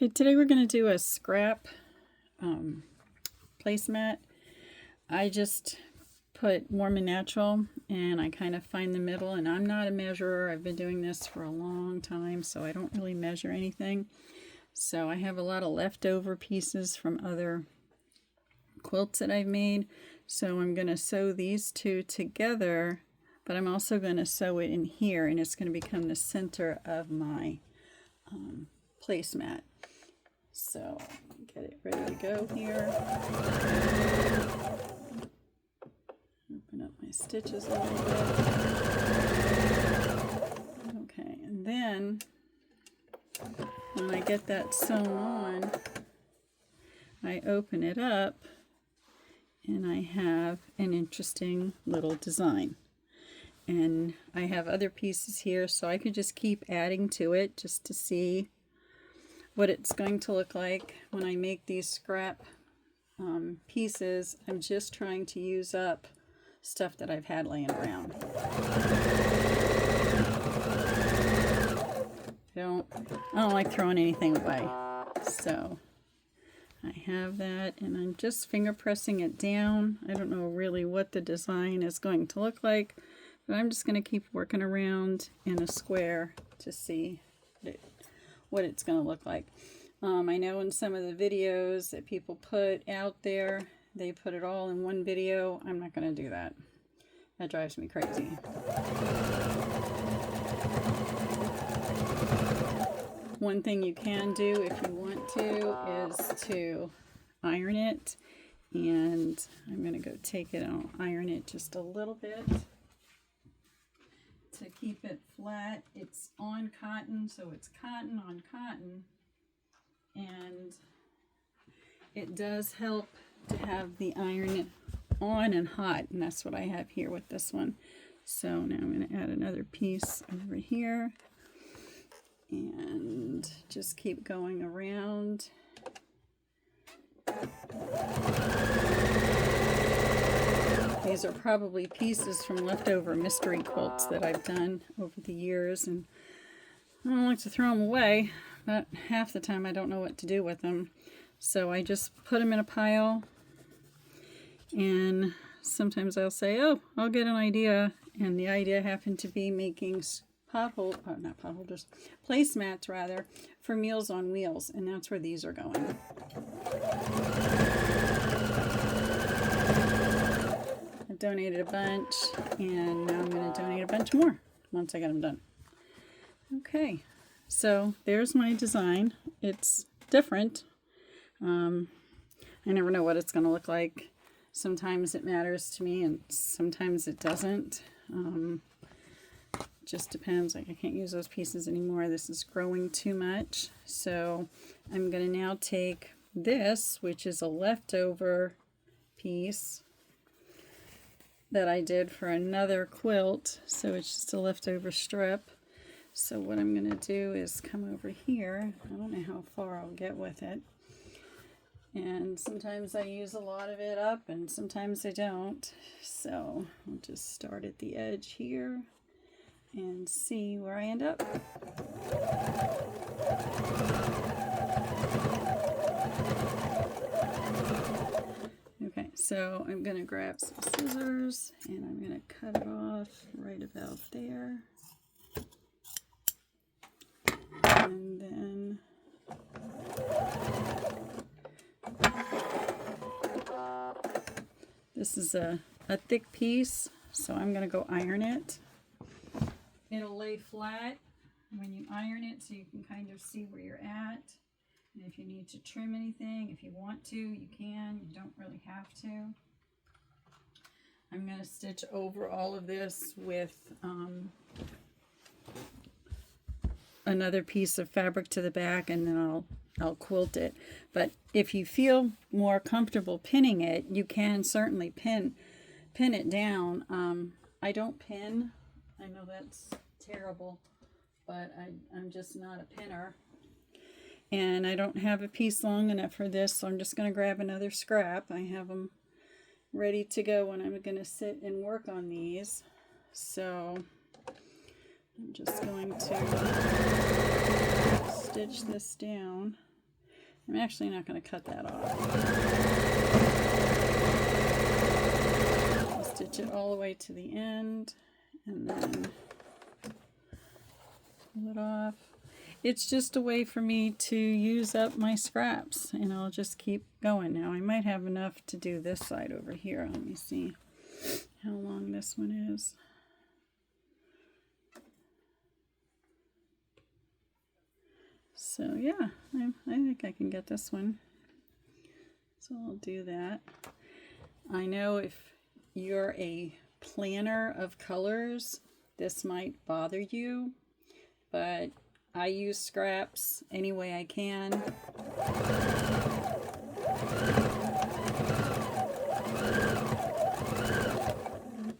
Okay, today we're going to do a scrap placemat. I just put Mormon Natural and I kind of find the middle, and I'm not a measurer. I've been doing this for a long time, so I don't really measure anything. So I have a lot of leftover pieces from other quilts that I've made. So I'm going to sew these two together, but I'm also going to sew it in here, and it's going to become the center of my placemat. So get it ready to go here. Open up my stitches a little bit. Okay, and then when I get that sewn on, I open it up and I have an interesting little design. And I have other pieces here, so I could just keep adding to it just to see what it's going to look like when I make these scrap pieces. I'm just trying to use up stuff that I've had laying around. I don't like throwing anything away. So I have that, and I'm just finger pressing it down. I don't know really what the design is going to look like, but I'm just going to keep working around in a square to see what it's going to look like. I know in some of the videos that people put out there, they put it all in one video. I'm not going to do that. That drives me crazy. One thing you can do if you want to is to iron it. And I'm going to go take it and I'll iron it just a little bit to keep it flat. It's on cotton, so it's cotton on cotton, and it does help to have the iron on and hot, and that's what I have here with this one. So now I'm going to add another piece over here and just keep going around. These are probably pieces from leftover mystery quilts that I've done over the years, and I don't like to throw them away, but half the time I don't know what to do with them. So I just put them in a pile, and sometimes I'll say, oh, I'll get an idea, and the idea happened to be making placemats rather, for Meals on Wheels, and that's where these are going. I donated a bunch, and now I'm going to donate a bunch more once I get them done. Okay, so there's my design. It's different. I never know what it's going to look like. Sometimes it matters to me, and sometimes it doesn't. Just depends. Like, I can't use those pieces anymore. This is growing too much. So I'm going to now take this, which is a leftover piece that I did for another quilt. So it's just a leftover strip. So what I'm going to do is come over here. I don't know how far I'll get with it. And sometimes I use a lot of it up, and sometimes I don't. So I'll just start at the edge here and see where I end up. Okay, so I'm going to grab some scissors and I'm going to cut it off right about there. And then this is a thick piece, so I'm going to go iron it. It'll lay flat when you iron it, so you can kind of see where you're at. And if you need to trim anything, if you want to, you can. You don't really have to. I'm going to stitch over all of this with another piece of fabric to the back, and then I'll quilt it. But if you feel more comfortable pinning it, you can certainly pin it down. I don't pin. I know that's terrible, but I'm just not a pinner. And I don't have a piece long enough for this, so I'm just going to grab another scrap. I have them ready to go when I'm going to sit and work on these. So I'm just going to stitch this down. I'm actually not going to cut that off. I'll stitch it all the way to the end and then pull it off. It's just a way for me to use up my scraps, and I'll just keep going. Now I might have enough to do this side over here. Let me see how long this one is. So yeah, I think I can get this one. So I'll do that. I know if you're a planner of colors, this might bother you, but I use scraps any way I can.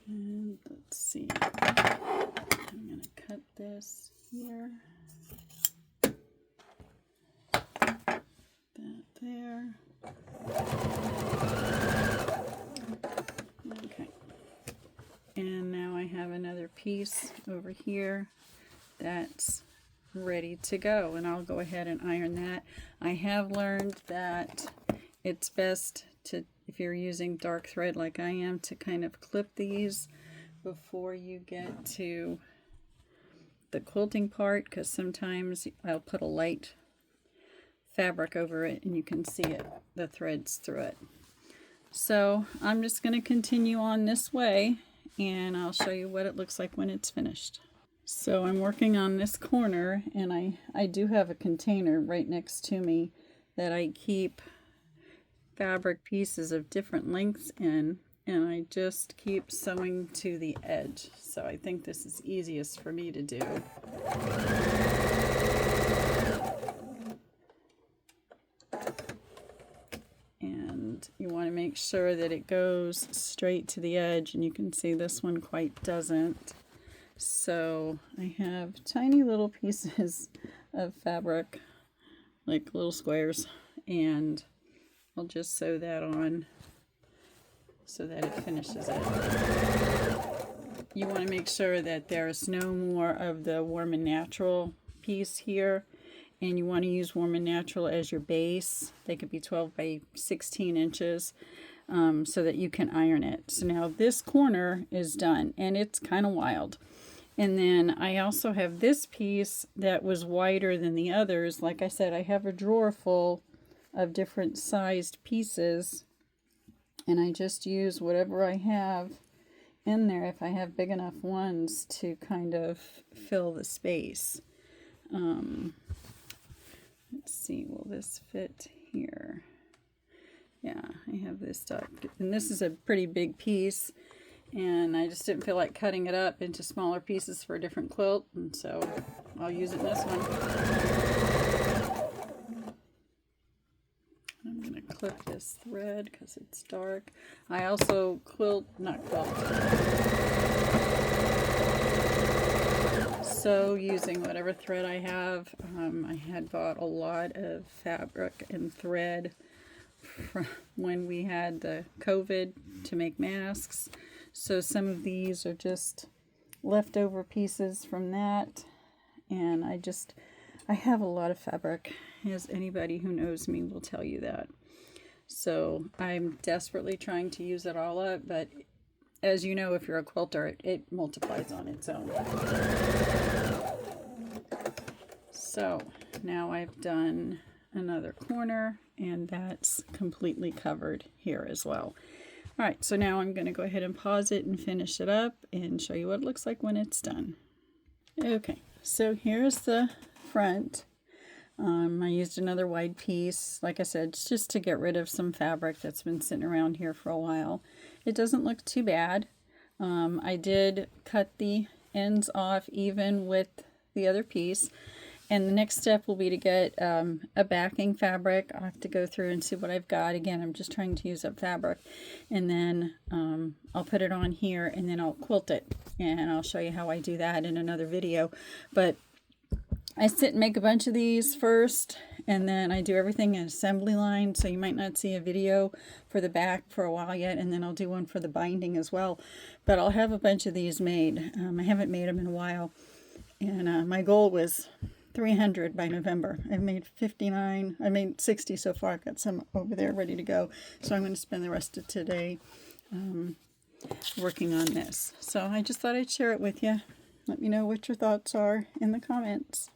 And let's see. I'm going to cut this here. That there. Okay. And now I have another piece over here that's ready to go, and I'll go ahead and iron that. I have learned that it's best to, if you're using dark thread like I am, to kind of clip these before you get to the quilting part, because sometimes I'll put a light fabric over it and you can see it, the threads through it. So I'm just going to continue on this way and I'll show you what it looks like when it's finished. So I'm working on this corner, and I do have a container right next to me that I keep fabric pieces of different lengths in, and I just keep sewing to the edge. So I think this is easiest for me to do. And you want to make sure that it goes straight to the edge, and you can see this one quite doesn't. So I have tiny little pieces of fabric, like little squares, and I'll just sew that on so that it finishes it. You want to make sure that there's no more of the Warm and Natural piece here, and you want to use Warm and Natural as your base. They could be 12 by 16 inches. So that you can iron it. So now this corner is done, and it's kind of wild. And then I also have this piece that was wider than the others. Like I said, I have a drawer full of different sized pieces, and I just use whatever I have in there, if I have big enough ones, to kind of fill the space. Let's see, will this fit here? Yeah, I have this stuff, and this is a pretty big piece, and I just didn't feel like cutting it up into smaller pieces for a different quilt, and so I'll use it in this one. I'm going to clip this thread because it's dark. I also sew using whatever thread I have. I had bought a lot of fabric and thread from when we had the COVID to make masks. So some of these are just leftover pieces from that. And I have a lot of fabric, as anybody who knows me will tell you that. So I'm desperately trying to use it all up, but as you know, if you're a quilter, it multiplies on its own. So now I've done another corner, and that's completely covered here as well. All right, so now I'm going to go ahead and pause it and finish it up and show you what it looks like when it's done. Okay, so here's the front. I used another wide piece. Like I said, it's just to get rid of some fabric that's been sitting around here for a while. It doesn't look too bad. I did cut the ends off even with the other piece. And the next step will be to get a backing fabric. I'll have to go through and see what I've got. Again, I'm just trying to use up fabric. And then I'll put it on here, and then I'll quilt it. And I'll show you how I do that in another video. But I sit and make a bunch of these first, and then I do everything in assembly line. So you might not see a video for the back for a while yet, and then I'll do one for the binding as well. But I'll have a bunch of these made. I haven't made them in a while. And my goal was 300 by November. I've made 59. I made 60 so far. I've got some over there ready to go. So I'm going to spend the rest of today working on this. So I just thought I'd share it with you. Let me know what your thoughts are in the comments.